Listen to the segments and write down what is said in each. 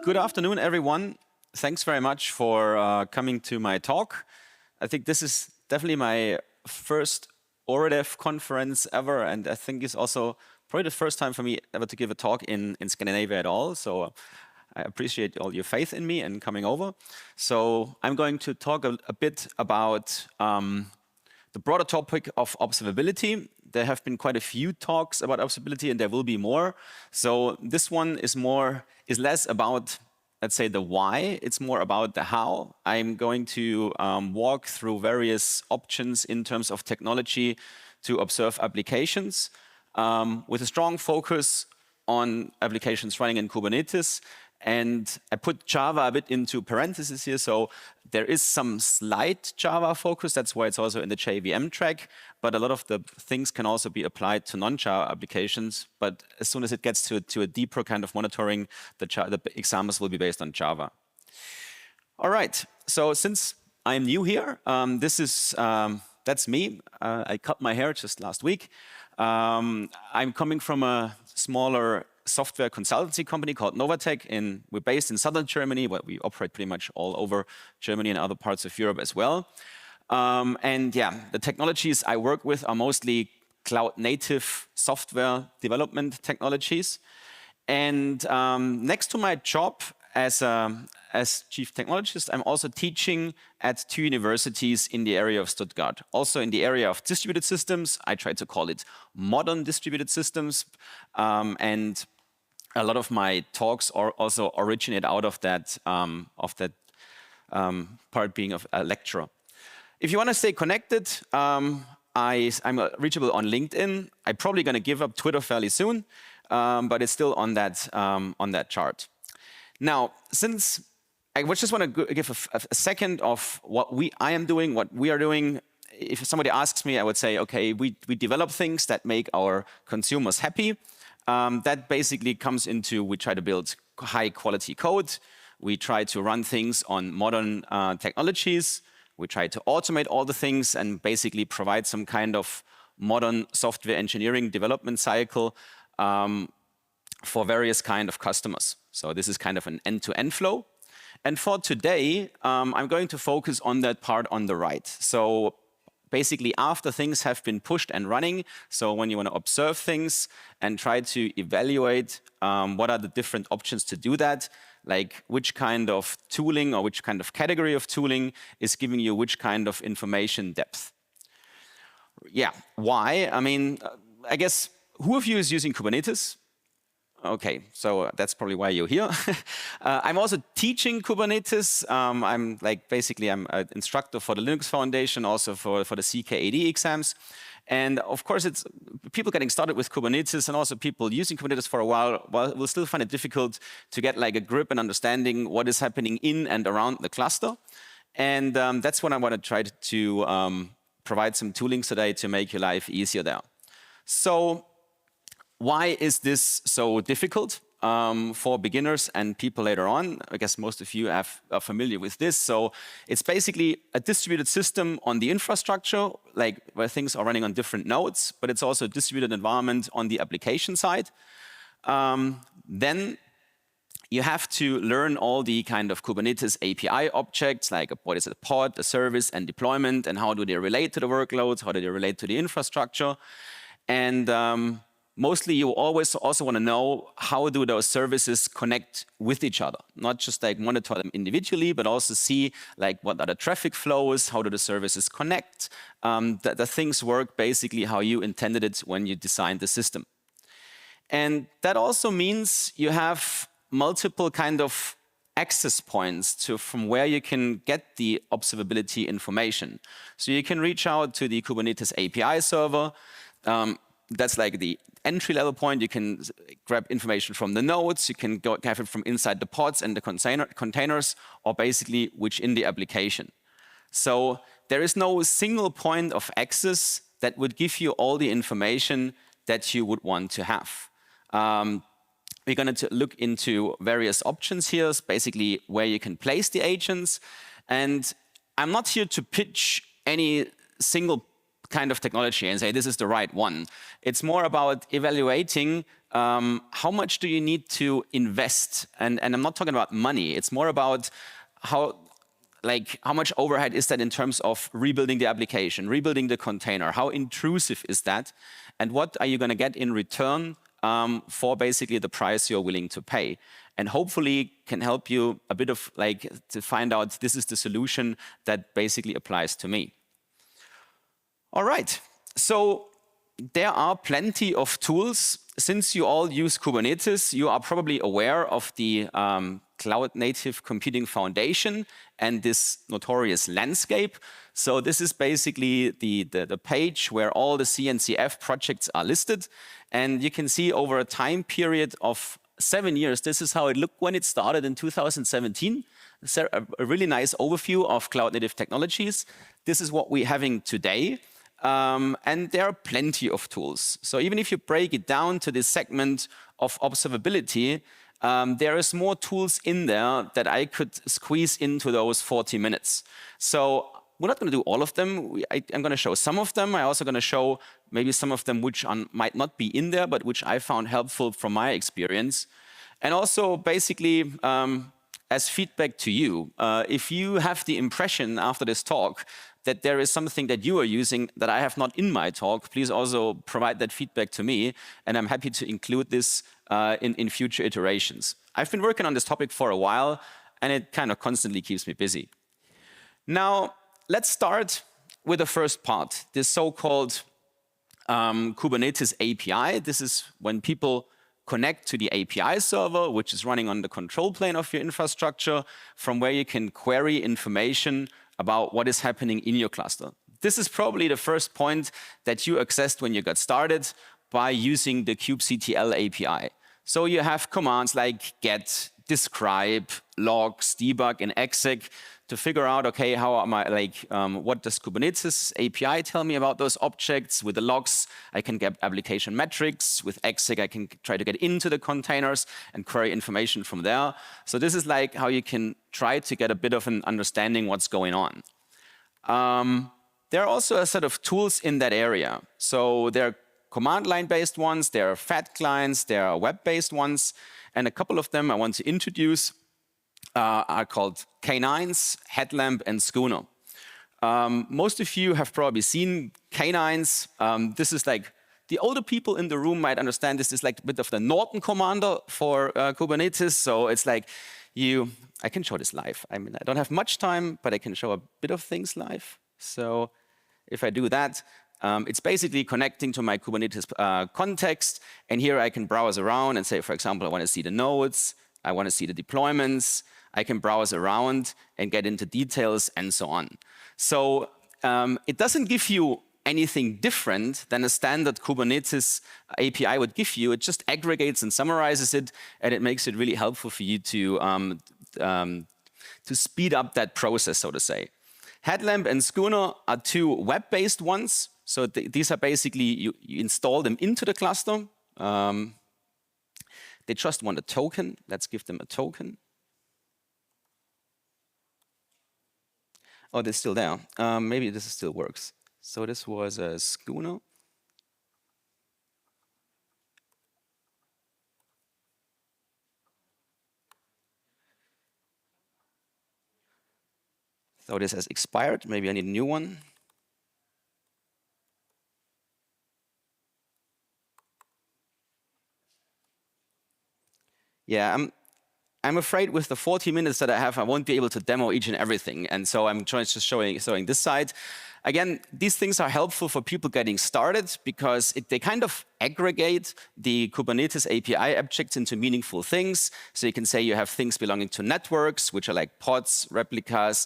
Good afternoon, everyone. Thanks very much for coming to my talk. I think this is definitely my first Øredev conference ever, and I think it's also probably the first time for me ever to give a talk in Scandinavia at all. So I appreciate all your faith in me and coming over. So I'm going to talk a bit about the broader topic of observability. There have been quite a few talks about observability, and there will be more. So this one is less about, let's say, the why. It's more about the how. I'm going to walk through various options in terms of technology to observe applications with a strong focus on applications running in Kubernetes. And I put Java a bit into parentheses here, so there is some slight Java focus. That's why it's also in the JVM track. But a lot of the things can also be applied to non-Java applications. But as soon as it gets to a deeper kind of monitoring, the examples will be based on Java. All right. So since I'm new here, that's me. I cut my hair just last week. I'm coming from a smaller software consultancy company called Novatec. We're based in southern Germany, but we operate pretty much all over Germany and other parts of Europe as well. And yeah, the technologies I work with are mostly cloud-native software development technologies. And next to my job as chief technologist, I'm also teaching at 2 universities in the area of Stuttgart. Also in the area of distributed systems, I try to call it modern distributed systems. And a lot of my talks also originate out of that part being of a lecturer. If you want to stay connected, I'm reachable on LinkedIn. I'm probably going to give up Twitter fairly soon, but it's still on that chart. Now, since I just want to give a second of what I am doing, what we are doing. If somebody asks me, I would say, okay, we develop things that make our consumers happy. That basically comes into, we try to build high quality code. We try to run things on modern technologies. We try to automate all the things and basically provide some kind of modern software engineering development cycle for various kind of customers. So this is kind of an end-to-end flow. And for today, I'm going to focus on that part on the right. So basically after things have been pushed and running, so when you want to observe things and try to evaluate what are the different options to do that, like which kind of tooling or which kind of category of tooling is giving you which kind of information depth. Yeah, why? I mean, I guess, who of you is using Kubernetes? Okay, so that's probably why you're here. I'm also teaching Kubernetes. I'm an instructor for the Linux Foundation, also for the CKAD exams. And of course, it's people getting started with Kubernetes and also people using Kubernetes for a while will still find it difficult to get like a grip and understanding what is happening in and around the cluster. And that's what I want to try to provide some tooling today to make your life easier there. So why is this so difficult for beginners and people later on? I guess most of you are familiar with this. So it's basically a distributed system on the infrastructure, like where things are running on different nodes, but it's also a distributed environment on the application side. Then you have to learn all the kind of Kubernetes API objects, like what is a pod, a service, and deployment, and how do they relate to the workloads, how do they relate to the infrastructure. And mostly, you always also want to know how do those services connect with each other, not just like monitor them individually, but also see like what are the traffic flows, how do the services connect, the things work basically how you intended it when you designed the system. And that also means you have multiple kind of access points from where you can get the observability information. So you can reach out to the Kubernetes API server. That's like the entry-level point. You can grab information from the nodes. You can have it from inside the pods and the containers, or basically within the application. So there is no single point of access that would give you all the information that you would want to have. We're going to look into various options here, basically where you can place the agents. And I'm not here to pitch any single kind of technology and say this is the right one. It's more about evaluating how much do you need to invest, and I'm not talking about money. It's more about how much overhead is that in terms of rebuilding the application, rebuilding the container, how intrusive is that, and what are you going to get in return for basically the price you're willing to pay. And hopefully can help you a bit of to find out this is the solution that basically applies to me. All right, so there are plenty of tools. Since you all use Kubernetes, you are probably aware of the Cloud Native Computing Foundation and this notorious landscape. So this is basically the page where all the CNCF projects are listed. And you can see over a time period of 7 years, this is how it looked when it started in 2017. It's a really nice overview of cloud native technologies. This is what we're having today. And there are plenty of tools. So even if you break it down to this segment of observability, there is more tools in there that I could squeeze into those 40 minutes. So we're not going to do all of them. I'm going to show some of them. I'm also going to show maybe some of them which might not be in there, but which I found helpful from my experience. And also basically as feedback to you, if you have the impression after this talk that there is something that you are using that I have not in my talk, please also provide that feedback to me, and I'm happy to include this in future iterations. I've been working on this topic for a while, and it kind of constantly keeps me busy. Now, let's start with the first part, this so-called Kubernetes API. This is when people connect to the API server, which is running on the control plane of your infrastructure, from where you can query information about what is happening in your cluster. This is probably the first point that you accessed when you got started by using the kubectl API. So you have commands like get, describe, logs, debug, and exec to figure out, okay, how am I what does Kubernetes API tell me about those objects? With the logs, I can get application metrics. With exec, I can try to get into the containers and query information from there. So this is like how you can try to get a bit of an understanding what's going on. There are also a set of tools in that area. So there are command line based ones, there are fat clients, there are web-based ones, and a couple of them I want to introduce are called K9s, Headlamp, and Skooner. Most of you have probably seen K9s. This is like, the older people in the room might understand this is like a bit of the Norton commander for Kubernetes. So it's like I can show this live. I mean, I don't have much time, but I can show a bit of things live. So if I do that, it's basically connecting to my Kubernetes context. And here I can browse around and say, for example, I want to see the nodes. I want to see the deployments. I can browse around and get into details and so on. So it doesn't give you anything different than a standard Kubernetes API would give you. It just aggregates and summarizes it, and it makes it really helpful for you to speed up that process, so to say. Headlamp and Skooner are two web-based ones. So these are basically, you install them into the cluster. They just want a token. Let's give them a token. Oh, they're still there. Maybe this still works. So this was a Skooner. So this has expired. Maybe I need a new one. Yeah, I'm afraid with the 40 minutes that I have, I won't be able to demo each and everything. And so I'm just showing this side. Again, these things are helpful for people getting started because they kind of aggregate the Kubernetes API objects into meaningful things. So you can say you have things belonging to networks, which are like pods, replicas,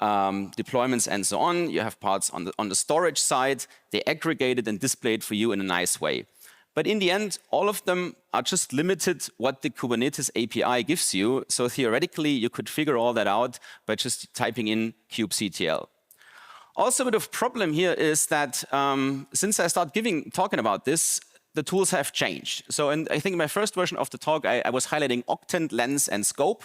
deployments, and so on. You have parts on the storage side. They aggregate it and display it for you in a nice way. But in the end, all of them are just limited what the Kubernetes API gives you. So theoretically, you could figure all that out by just typing in kubectl. Also, a bit of problem here is that since I started talking about this, the tools have changed. So I think in my first version of the talk, I was highlighting Octant, Lens, and Scope.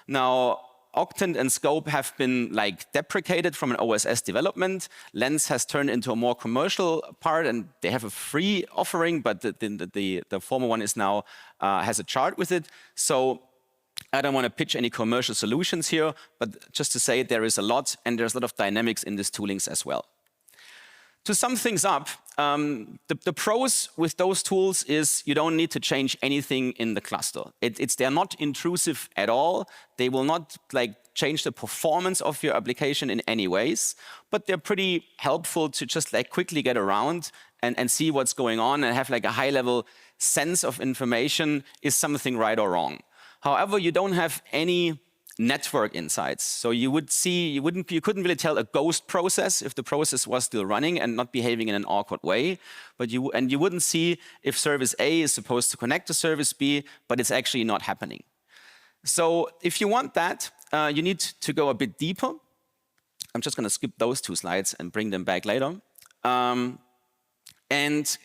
Now, Octant and Scope have been like deprecated from an OSS development. Lens has turned into a more commercial part, and they have a free offering, but the former one is now has a chart with it. So I don't want to pitch any commercial solutions here, but just to say there is a lot, and there's a lot of dynamics in these toolings as well. To sum things up, the pros with those tools is you don't need to change anything in the cluster. They're not intrusive at all. They will not change the performance of your application in any ways, but they're pretty helpful to just quickly get around and see what's going on and have a high-level sense of information, is something right or wrong. However, you don't have any network insights. So you couldn't really tell a ghost process if the process was still running and not behaving in an awkward way. But you wouldn't see if service A is supposed to connect to service B, but it's actually not happening. So if you want that, you need to go a bit deeper. I'm just going to skip those 2 slides and bring them back later. And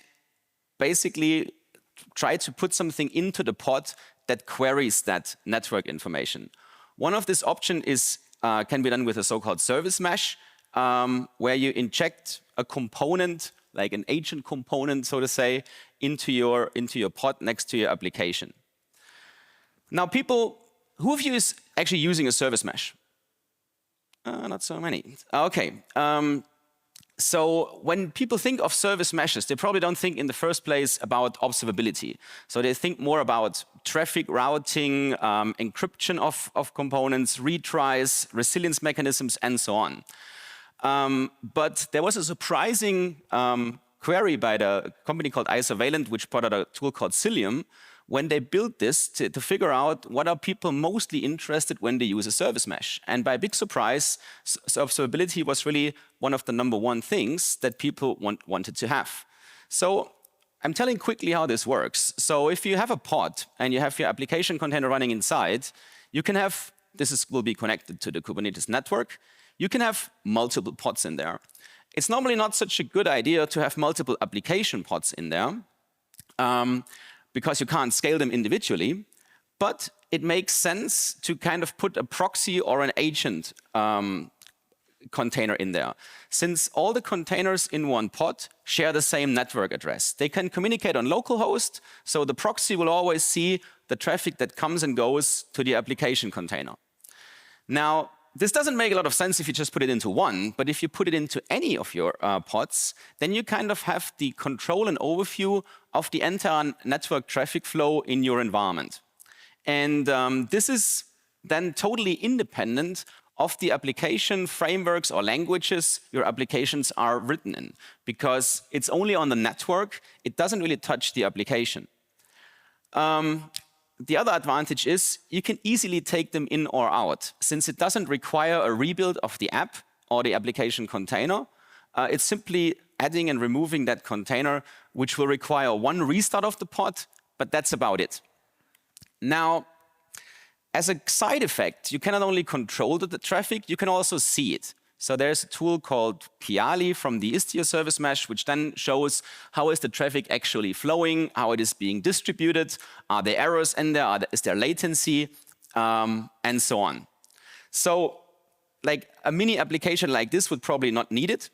basically try to put something into the pod that queries that network information. One of this option can be done with a so-called service mesh, where you inject a component, like an agent component, so to say, into your pod next to your application. Now, who of you is actually using a service mesh? Not so many. Okay. So when people think of service meshes, they probably don't think in the first place about observability. So they think more about traffic routing, encryption of components, retries, resilience mechanisms, and so on. But there was a surprising query by the company called Isovalent, which brought out a tool called Cilium, when they built this to figure out what are people mostly interested when they use a service mesh. And by big surprise, observability was really one of the #1 things that people wanted to have. So I'm telling quickly how this works. So if you have a pod and you have your application container running inside, you can have, will be connected to the Kubernetes network, you can have multiple pods in there. It's normally not such a good idea to have multiple application pods in there, because you can't scale them individually, but it makes sense to kind of put a proxy or an agent container in there. Since all the containers in one pod share the same network address, they can communicate on localhost, so the proxy will always see the traffic that comes and goes to the application container. Now, this doesn't make a lot of sense if you just put it into one, but if you put it into any of your pods, then you kind of have the control and overview of the entire network traffic flow in your environment. And this is then totally independent of the application frameworks or languages your applications are written in, because it's only on the network, it doesn't really touch the application. The other advantage is you can easily take them in or out. Since it doesn't require a rebuild of the app or the application container, it's simply adding and removing that container, which will require one restart of the pod, but that's about it. Now, as a side effect, you cannot only control the traffic, you can also see it. So there's a tool called Kiali from the Istio service mesh, which then shows how is the traffic actually flowing, how it is being distributed, are there errors in there, is there latency, and so on. So like a mini application like this would probably not need it.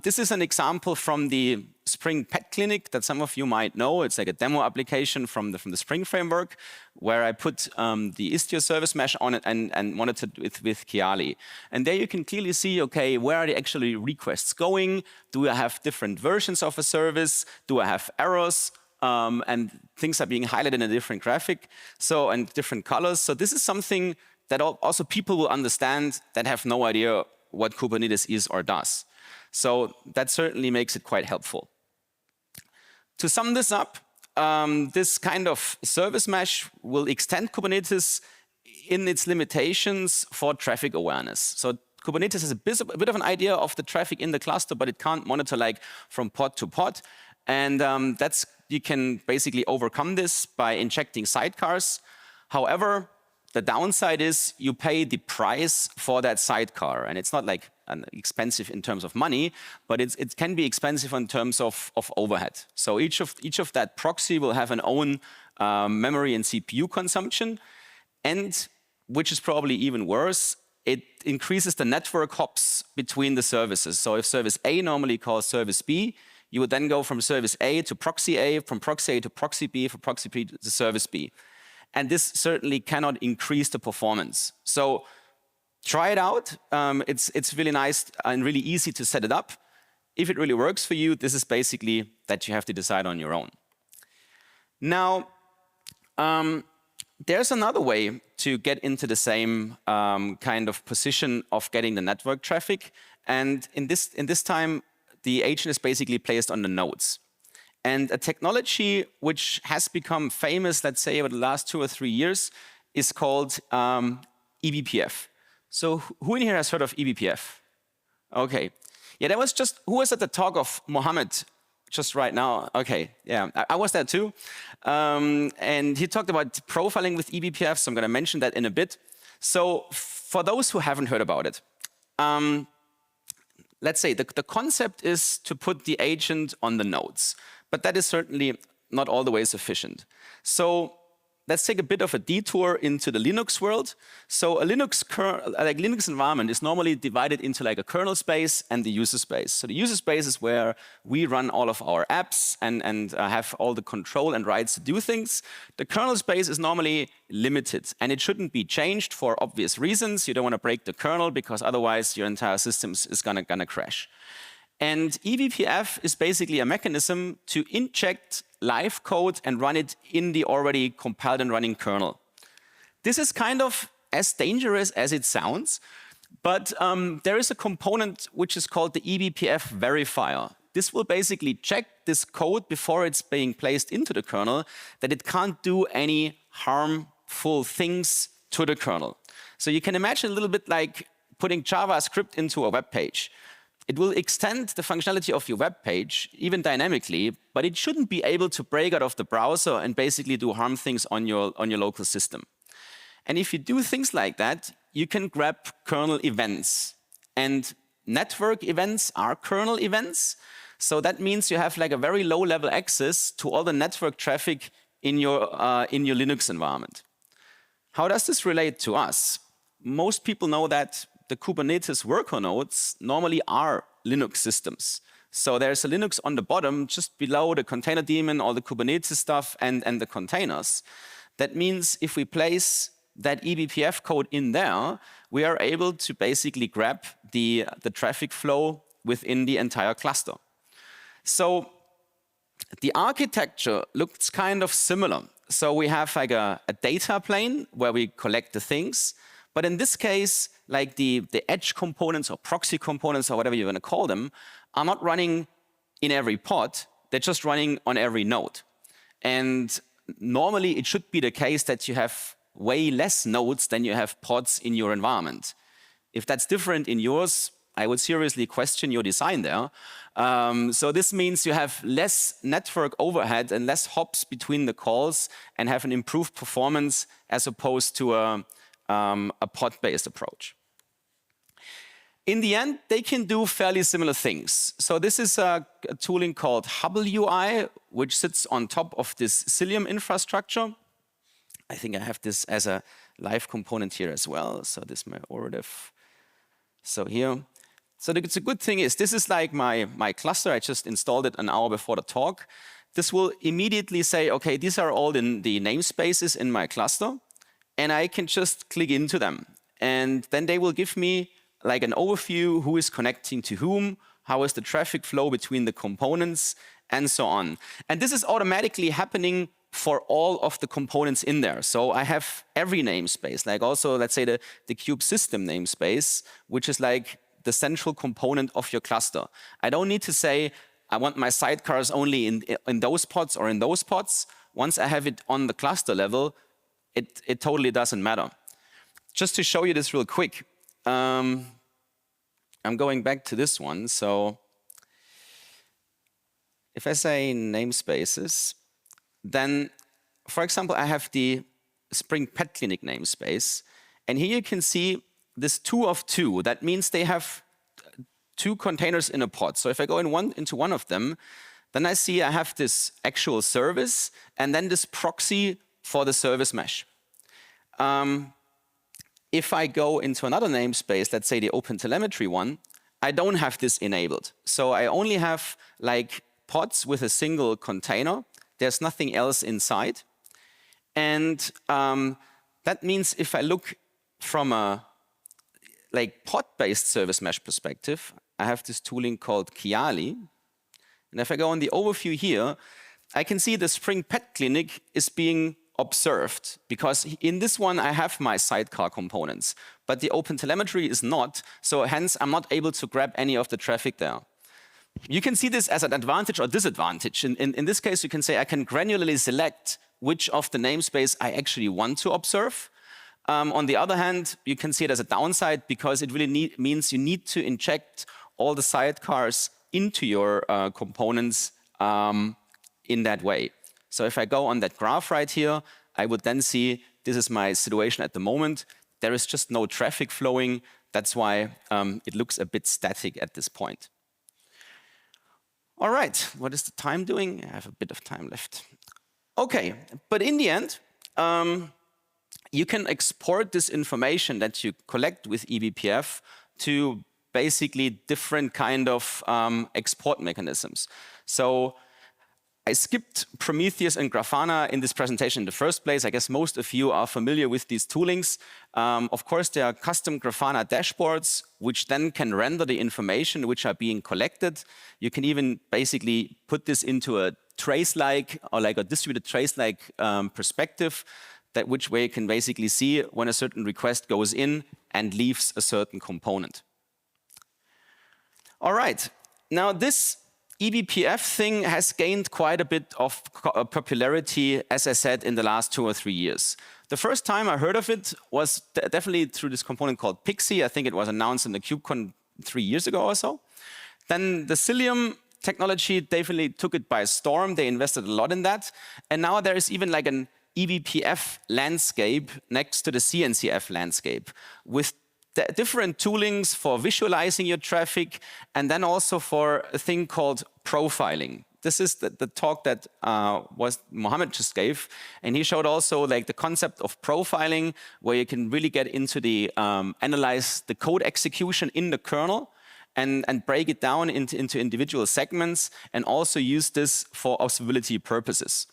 This is an example from the Spring Pet Clinic that some of you might know. It's like a demo application from the Spring framework, where I put the Istio service mesh on it and monitored with Kiali. And there you can clearly see, okay, where are the actually requests going? Do I have different versions of a service? Do I have errors? And things are being highlighted in a different graphic, and different colors. So this is something that also people will understand that have no idea what Kubernetes is or does. So that certainly makes it quite helpful. To sum this up, this kind of service mesh will extend Kubernetes in its limitations for traffic awareness. So Kubernetes has a bit of an idea of the traffic in the cluster, but it can't monitor from pod to pod. And you can basically overcome this by injecting sidecars. However, the downside is you pay the price for that sidecar, and it's not expensive in terms of money, but it can be expensive in terms of overhead. So each of that proxy will have an own memory and CPU consumption, and which is probably even worse, it increases the network hops between the services. So if service A normally calls service B, you would then go from service A to proxy A, from proxy A to proxy B, from proxy B to service B. And this certainly cannot increase the performance. So try it out. It's really nice and really easy to set it up. If it really works for you, this is basically that you have to decide on your own. Now, there's another way to get into the same kind of position of getting the network traffic. And in this time, the agent is basically placed on the nodes. And a technology which has become famous, let's say, over the last 2 or 3 years, is called eBPF. So who in here has heard of eBPF? Okay. Yeah, that was just, who was at the talk of Mohammed just right now? Okay, yeah, I was there too. And he talked about profiling with eBPF, so I'm going to mention that in a bit. So for those who haven't heard about it, let's say the concept is to put the agent on the nodes, but that is certainly not all the way sufficient. So let's take a bit of a detour into the Linux world. So a Linux environment is normally divided into like a kernel space and the user space. So the user space is where we run all of our apps and have all the control and rights to do things. The kernel space is normally limited, and it shouldn't be changed for obvious reasons. You don't want to break the kernel because otherwise your entire system is gonna crash. And eBPF is basically a mechanism to inject live code and run it in the already compiled and running kernel. This is kind of as dangerous as it sounds, but there is a component which is called the eBPF verifier. This will basically check this code before it's being placed into the kernel, that it can't do any harmful things to the kernel. So you can imagine a little bit like putting JavaScript into a web page. It will extend the functionality of your web page, even dynamically, but it shouldn't be able to break out of the browser and basically do harm things on your local system. And if you do things like that, you can grab kernel events. And network events are kernel events. So that means you have like a very low-level access to all the network traffic in your Linux environment. How does this relate to us? Most people know that the Kubernetes worker nodes normally are Linux systems. So there's a Linux on the bottom, just below the container daemon, all the Kubernetes stuff, and the containers. That means if we place that eBPF code in there, we are able to basically grab the traffic flow within the entire cluster. So the architecture looks kind of similar. So we have like a data plane where we collect the things. But in this case, like the edge components or proxy components or whatever you're going to call them, are not running in every pod. They're just running on every node. And normally, it should be the case that you have way less nodes than you have pods in your environment. If that's different in yours, I would seriously question your design there. So this means you have less network overhead and less hops between the calls and have an improved performance as opposed to a pod-based approach. In the end, they can do fairly similar things. So this is a tooling called Hubble UI, which sits on top of this Cilium infrastructure. I think I have this as a live component here as well. So this is my Øredev. So here. So the good thing is, this is like my cluster. I just installed it an hour before the talk. This will immediately say, okay, these are all the namespaces in my cluster. And I can just click into them. And then they will give me like an overview, who is connecting to whom, how is the traffic flow between the components, and so on. And this is automatically happening for all of the components in there. So I have every namespace, like also, let's say the kube system namespace, which is like the central component of your cluster. I don't need to say, I want my sidecars only in those pods or in those pods. Once I have it on the cluster level, it totally doesn't matter. Just to show you this real quick, I'm going back to this one. So if I say namespaces, then, for example, I have the Spring Pet Clinic namespace. And here you can see this 2 of 2. That means they have 2 containers in a pod. So if I go into one of them, then I see I have this actual service and then this proxy for the service mesh. If I go into another namespace, let's say the OpenTelemetry one, I don't have this enabled. So I only have like pods with a single container. There's nothing else inside. And that means if I look from a like pod-based service mesh perspective, I have this tooling called Kiali. And if I go on the overview here, I can see the Spring Pet Clinic is being observed, because in this one I have my sidecar components, but the OpenTelemetry is not, so hence I'm not able to grab any of the traffic there. You can see this as an advantage or disadvantage. In this case, you can say I can granularly select which of the namespace I actually want to observe. On the other hand, you can see it as a downside, because it really means you need to inject all the sidecars into your components in that way. So if I go on that graph right here, I would then see this is my situation at the moment. There is just no traffic flowing. That's why it looks a bit static at this point. All right, what is the time doing? I have a bit of time left. Okay, but in the end, you can export this information that you collect with eBPF to basically different kind of export mechanisms. So I skipped Prometheus and Grafana in this presentation in the first place. I guess most of you are familiar with these toolings. Of course, there are custom Grafana dashboards, which then can render the information which are being collected. You can even basically put this into a trace-like or like a distributed trace-like perspective, which way you can basically see when a certain request goes in and leaves a certain component. All right, now this eBPF thing has gained quite a bit of popularity, as I said, in the last 2 or 3 years. The first time I heard of it was definitely through this component called Pixie. I think it was announced in the KubeCon 3 years ago or so. Then the Cilium technology definitely took it by storm. They invested a lot in that. And now there is even like an eBPF landscape next to the CNCF landscape with different toolings for visualizing your traffic, and then also for a thing called profiling. This is the talk that Mohammed just gave, and he showed also like the concept of profiling, where you can really get into the analyze the code execution in the kernel and break it down into individual segments, and also use this for observability purposes.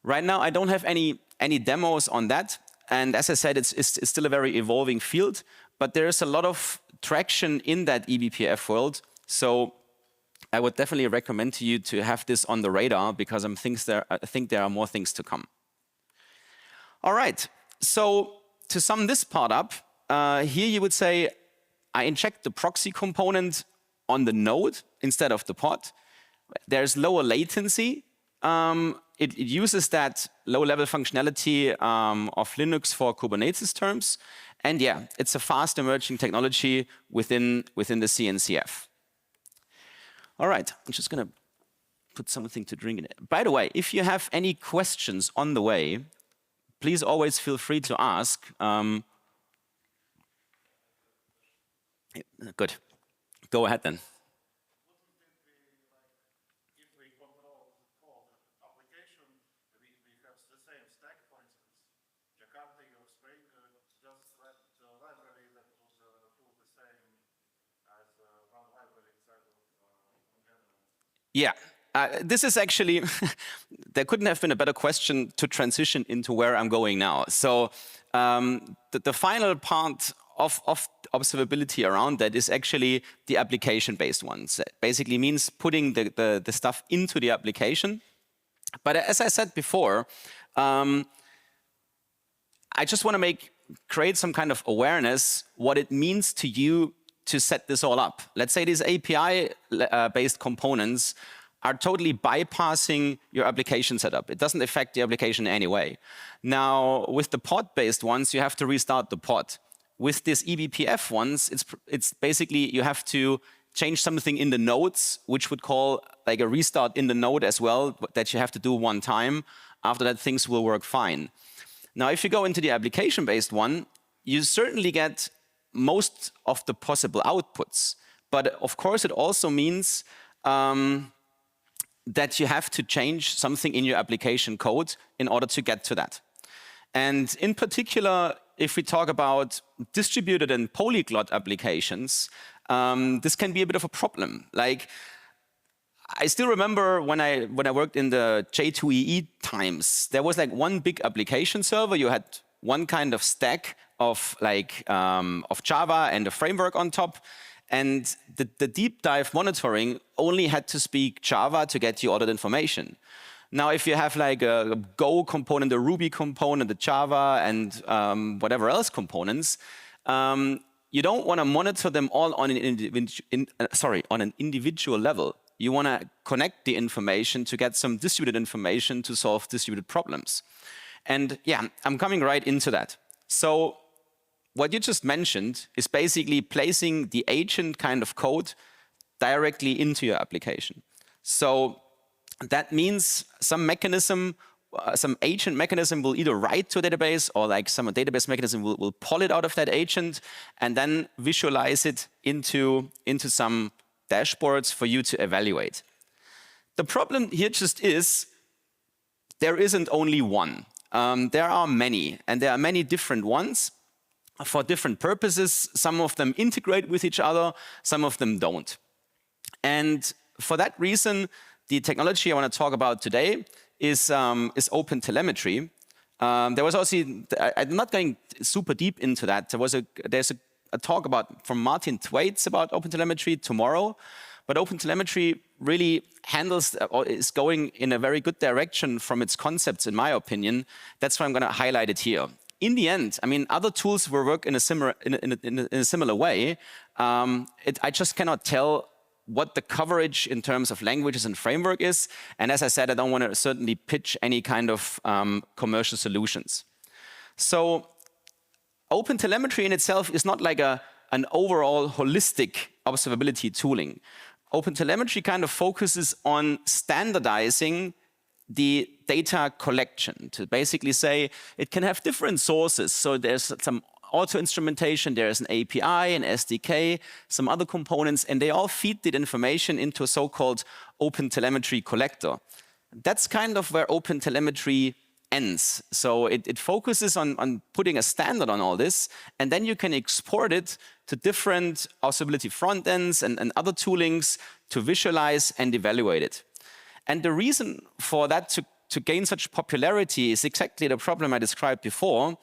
Right now, I don't have any demos on that, and as I said, it's still a very evolving field. But there is a lot of traction in that eBPF world. So I would definitely recommend to you to have this on the radar, because I think there are more things to come. All right, so to sum this part up, here you would say, I inject the proxy component on the node instead of the pod. There's lower latency. It uses that low-level functionality of Linux for Kubernetes terms. And yeah, it's a fast emerging technology within the CNCF. All right, I'm just going to put something to drink in it. By the way, if you have any questions on the way, please always feel free to ask. Good. Go ahead then. Yeah, this is actually, there couldn't have been a better question to transition into where I'm going now. So the final part of observability around that is actually the application-based ones. It basically means putting the stuff into the application. But as I said before, I just want to create some kind of awareness what it means to you to set this all up. Let's say these API-based components are totally bypassing your application setup. It doesn't affect the application in any way. Now, with the pod-based ones, you have to restart the pod. With these eBPF ones, it's basically you have to change something in the nodes, which would call like a restart in the node as well, that you have to do one time. After that, things will work fine. Now, if you go into the application-based one, you certainly get most of the possible outputs. But of course, it also means that you have to change something in your application code in order to get to that. And in particular, if we talk about distributed and polyglot applications, this can be a bit of a problem. Like, I still remember when I worked in the J2EE times, there was like one big application server. You had one kind of stack of of Java and a framework on top. And the deep dive monitoring only had to speak Java to get you all that information. Now, if you have like a Go component, a Ruby component, a Java, and whatever else components, you don't want to monitor them all on an individual level. You want to connect the information to get some distributed information to solve distributed problems. And yeah, I'm coming right into that. So what you just mentioned is basically placing the agent kind of code directly into your application. So that means some mechanism, some agent mechanism will either write to a database, or like some database mechanism will pull it out of that agent and then visualize it into some dashboards for you to evaluate. The problem here just is there isn't only one. There are many, and there are many different ones for different purposes. Some of them integrate with each other, some of them don't. And for that reason, the technology I want to talk about today is OpenTelemetry. There was also, I'm not going super deep into that. There's a talk from Martin Thwaites about OpenTelemetry tomorrow. But OpenTelemetry really handles or is going in a very good direction from its concepts, in my opinion. That's why I'm going to highlight it here. In the end, I mean, other tools will work in a similar way. I just cannot tell what the coverage in terms of languages and framework is. And as I said, I don't want to certainly pitch any kind of commercial solutions. So OpenTelemetry in itself is not like an overall holistic observability tooling. OpenTelemetry kind of focuses on standardizing the data collection to basically say it can have different sources. So there's some auto-instrumentation, there's an API, an SDK, some other components, and they all feed the information into a so-called OpenTelemetry collector. That's kind of where OpenTelemetry ends. So it focuses on putting a standard on all this, and then you can export it to different observability front ends and other toolings to visualize and evaluate it. And the reason for that to gain such popularity is exactly the problem I described before.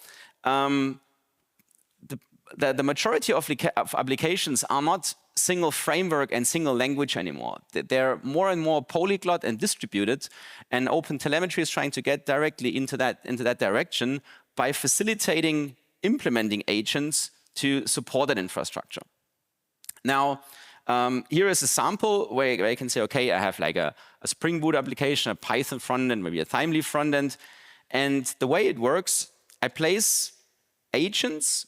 The majority of applications are not single framework and single language anymore. They're more and more polyglot and distributed, and OpenTelemetry is trying to get directly into that direction by facilitating implementing agents to support that infrastructure. Now, here is a sample where I can say, okay, I have like a Spring Boot application, a Python front end, maybe a Timely front end, and the way it works, I place agents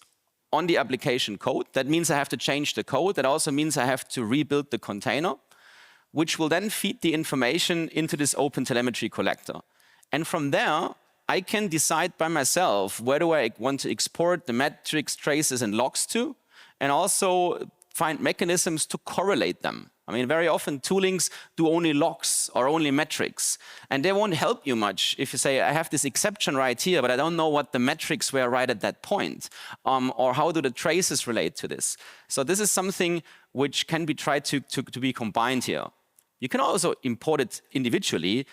on the application code. That means I have to change the code. That also means I have to rebuild the container, which will then feed the information into this OpenTelemetry collector. And from there, I can decide by myself where do I want to export the metrics, traces, and logs to, and also find mechanisms to correlate them. I mean, very often toolings do only logs or only metrics, and they won't help you much if you say, I have this exception right here, but I don't know what the metrics were right at that point, or how do the traces relate to this. So this is something which can be tried to be combined here. You can also import it individually.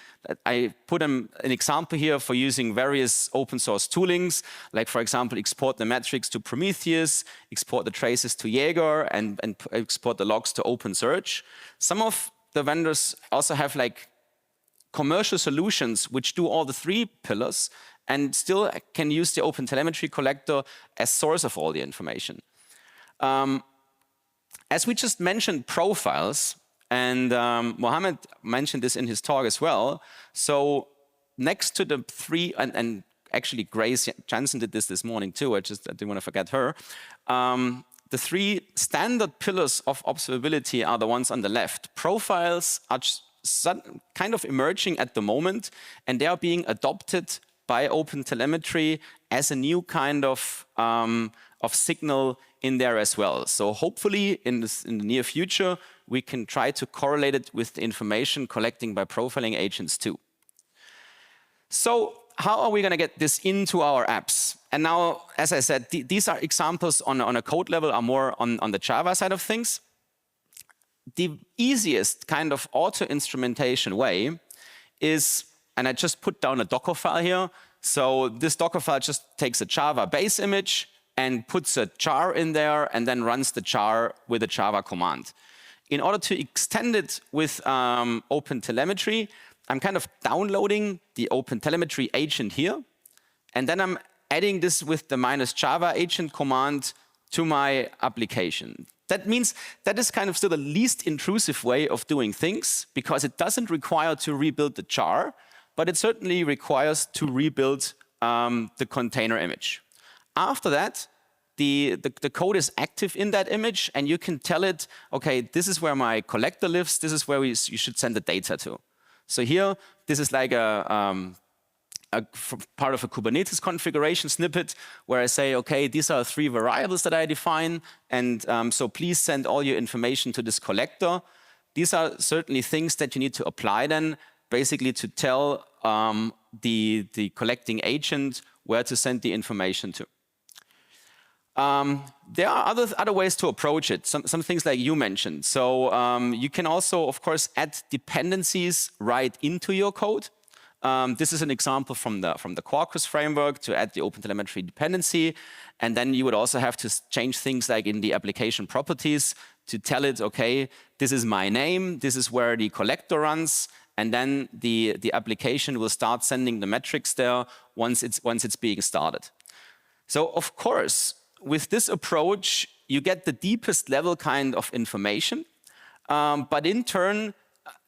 I put an example here for using various open source toolings, like for example, export the metrics to Prometheus, export the traces to Jaeger, and export the logs to OpenSearch. Some of the vendors also have like commercial solutions which do all the three pillars and still can use the OpenTelemetry collector as source of all the information. As we just mentioned, profiles, and Mohammed mentioned this in his talk as well. So next to the three, and actually Grace Jansen did this morning too, I didn't want to forget her. The three standard pillars of observability are the ones on the left. Profiles are kind of emerging at the moment, and they are being adopted by OpenTelemetry as a new kind of signal in there as well. So hopefully in the near future, we can try to correlate it with the information collecting by profiling agents too. So how are we going to get this into our apps? And now, as I said, these are examples on a code level, are more on the Java side of things. The easiest kind of auto-instrumentation way is, and I just put down a Docker file here. So this Docker file just takes a Java base image and puts a jar in there and then runs the jar with a Java command. In order to extend it with OpenTelemetry, I'm kind of downloading the OpenTelemetry agent here, and then I'm adding this with the -java agent command to my application. That means that is kind of still the least intrusive way of doing things, because it doesn't require to rebuild the jar, but it certainly requires to rebuild the container image. After that, the code is active in that image, and you can tell it, okay, this is where my collector lives, this is where you should send the data to. So here, this is like a part of a Kubernetes configuration snippet where I say, okay, these are 3 variables that I define, and so please send all your information to this collector. These are certainly things that you need to apply then, basically to tell the collecting agent where to send the information to. There are other ways to approach it, some things like you mentioned. So you can also, of course, add dependencies right into your code. This is an example from the Quarkus framework to add the OpenTelemetry dependency. And then you would also have to change things like in the application properties to tell it, okay, this is my name, this is where the collector runs, and then the application will start sending the metrics there once it's being started. So of course, with this approach, you get the deepest level kind of information, but in turn,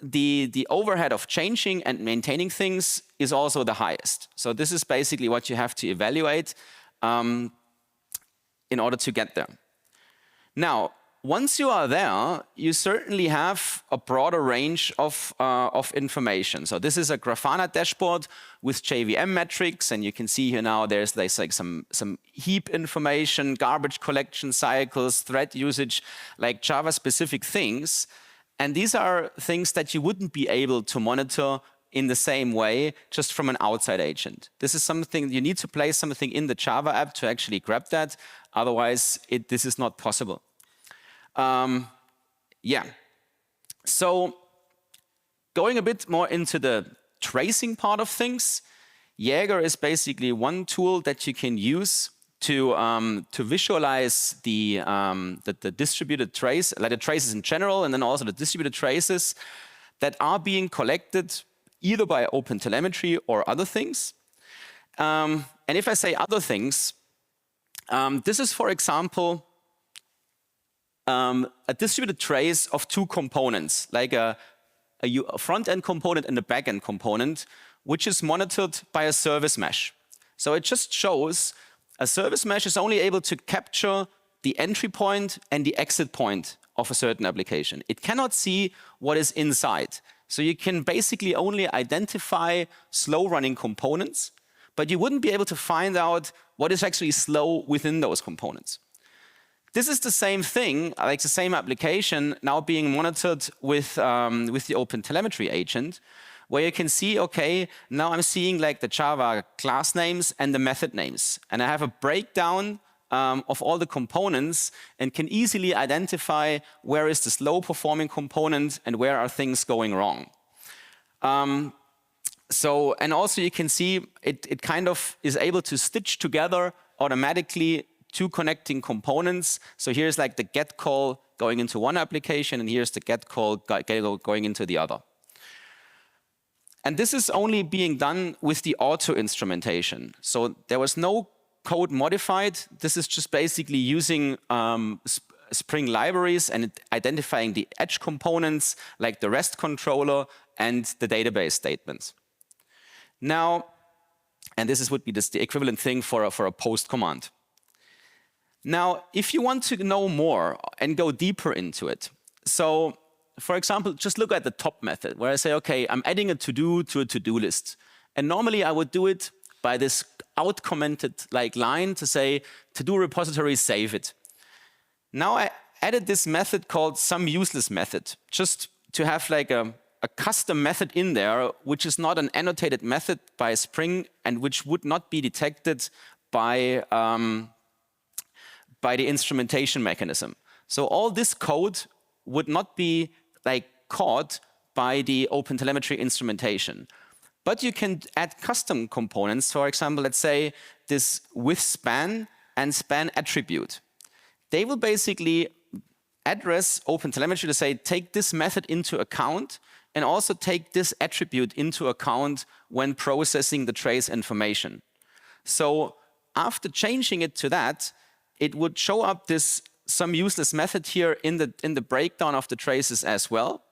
the overhead of changing and maintaining things is also the highest. So this is basically what you have to evaluate in order to get there. Now, once you are there, you certainly have a broader range of information. So this is a Grafana dashboard with JVM metrics, and you can see here now there's like some heap information, garbage collection cycles, thread usage, like Java-specific things. And these are things that you wouldn't be able to monitor in the same way just from an outside agent. This is something you need to place something in the Java app to actually grab that. Otherwise, this is not possible. Yeah. So going a bit more into the tracing part of things, Jaeger is basically one tool that you can use to visualize the distributed trace, like the traces in general, and then also the distributed traces that are being collected either by OpenTelemetry or other things. And if I say other things, this is, for example, a distributed trace of 2 components, like a front-end component and a back-end component, which is monitored by a service mesh. So it just shows a service mesh is only able to capture the entry point and the exit point of a certain application. It cannot see what is inside. So you can basically only identify slow-running components, but you wouldn't be able to find out what is actually slow within those components. This is the same thing, like the same application, now being monitored with the OpenTelemetry agent, where you can see, okay, now I'm seeing like the Java class names and the method names. And I have a breakdown of all the components and can easily identify where is the slow performing component and where are things going wrong. And also you can see it kind of is able to stitch together automatically 2 connecting components. So here's like the get call going into one application, and here's the get call going into the other. And this is only being done with the auto instrumentation. So there was no code modified. This is just basically using Spring libraries and identifying the edge components like the REST controller and the database statements. Now, and this would be the equivalent thing for a post command. Now, if you want to know more and go deeper into it, so for example, just look at the top method where I say, okay, I'm adding a to-do to a to-do list. And normally I would do it by this out-commented like line to say, to-do repository, save it. Now I added this method called SomeUselessMethod, just to have like a custom method in there, which is not an annotated method by Spring and which would not be detected by the instrumentation mechanism. So all this code would not be like caught by the OpenTelemetry instrumentation. But you can add custom components. For example, let's say this with span and span attribute. They will basically address OpenTelemetry to say, take this method into account and also take this attribute into account when processing the trace information. So after changing it to that, it would show up this some useless method here in the breakdown of the traces as well.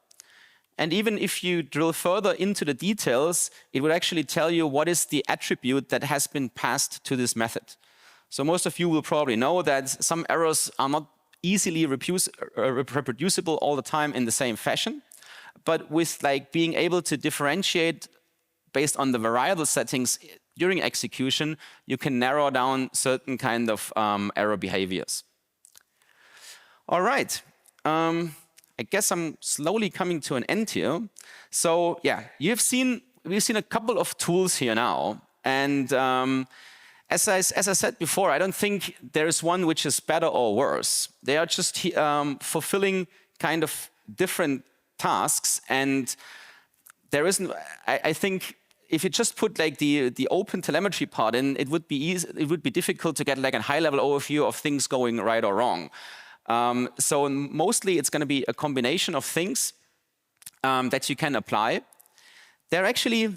And even if you drill further into the details, it would actually tell you what is the attribute that has been passed to this method. So most of you will probably know that some errors are not easily reproducible all the time in the same fashion. But with like being able to differentiate based on the variable settings during execution, you can narrow down certain kind of error behaviors. All right. I guess I'm slowly coming to an end here. So yeah, we've seen a couple of tools here now. And as I said before, I don't think there's one which is better or worse. They are just fulfilling kind of different tasks. And there isn't, I think, if you just put like the OpenTelemetry part in, it would be easy, it would be difficult to get like a high-level overview of things going right or wrong. So mostly it's going to be a combination of things that you can apply. There actually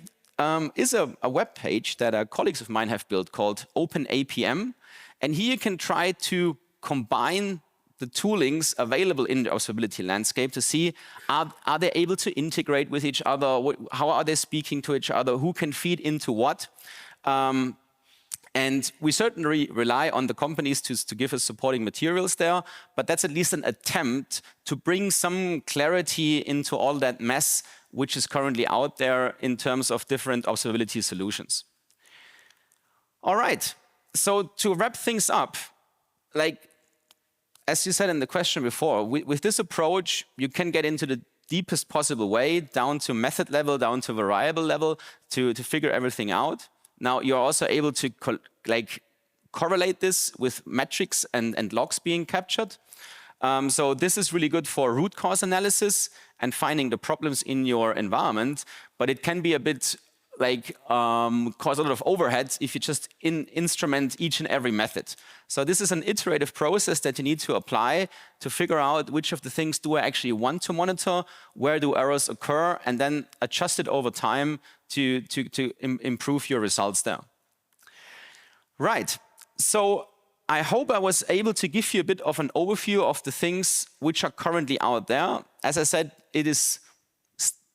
is a web page that colleagues of mine have built called OpenAPM. And here you can try to combine the toolings available in the observability landscape to see, are they able to integrate with each other? How are they speaking to each other? Who can feed into what? And we certainly rely on the companies to give us supporting materials there, but that's at least an attempt to bring some clarity into all that mess which is currently out there in terms of different observability solutions. All right, so to wrap things up, like as you said in the question before, with this approach, you can get into the deepest possible way, down to method level, down to variable level, to figure everything out. Now, you're also able to correlate this with metrics and logs being captured. So this is really good for root cause analysis and finding the problems in your environment, but it can be a bit cause a lot of overhead if you just instrument each and every method. So this is an iterative process that you need to apply to figure out which of the things do I actually want to monitor, where do errors occur, and then adjust it over time to improve your results there. Right, so I hope I was able to give you a bit of an overview of the things which are currently out there. As I said, it is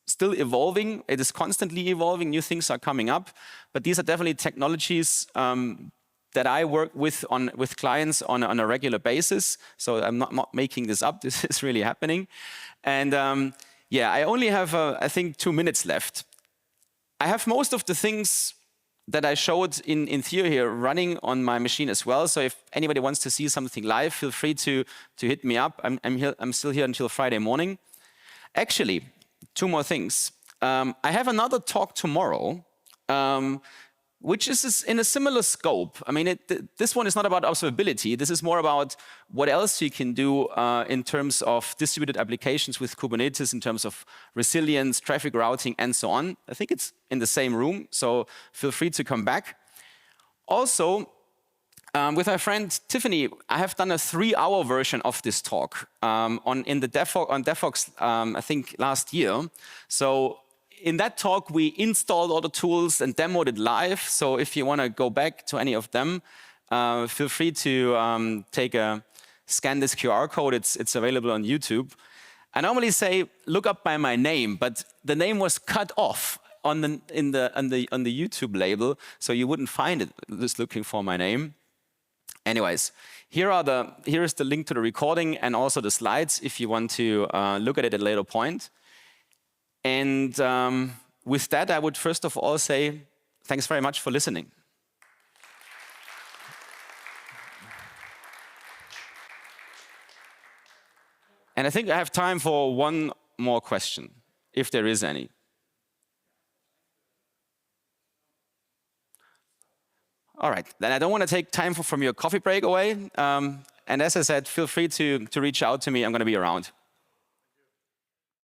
still evolving. It is constantly evolving. New things are coming up. But these are definitely technologies that I work with clients on a regular basis. So I'm not making this up. This is really happening. And yeah, I only have, I think, 2 minutes left. I have most of the things that I showed in theory here running on my machine as well. So if anybody wants to see something live, feel free to hit me up. I'm still here until Friday morning. Actually, 2 more things. I have another talk tomorrow, which is in a similar scope. I mean, this one is not about observability. This is more about what else you can do in terms of distributed applications with Kubernetes, in terms of resilience, traffic routing, and so on. I think it's in the same room, so feel free to come back. Also, with my friend Tiffany, I have done a 3-hour version of this talk on DevFox, I think last year. So in that talk, we installed all the tools and demoed it live. So if you want to go back to any of them, feel free to scan this QR code. It's available on YouTube. I normally say look up by my name, but the name was cut off on the YouTube label, so you wouldn't find it just looking for my name. Anyways, here is the link to the recording and also the slides if you want to look at it at a later point. And with that, I would first of all say thanks very much for listening. And I think I have time for one more question, if there is any. All right, then I don't want to take time from your coffee break away. And as I said, feel free to reach out to me. I'm going to be around.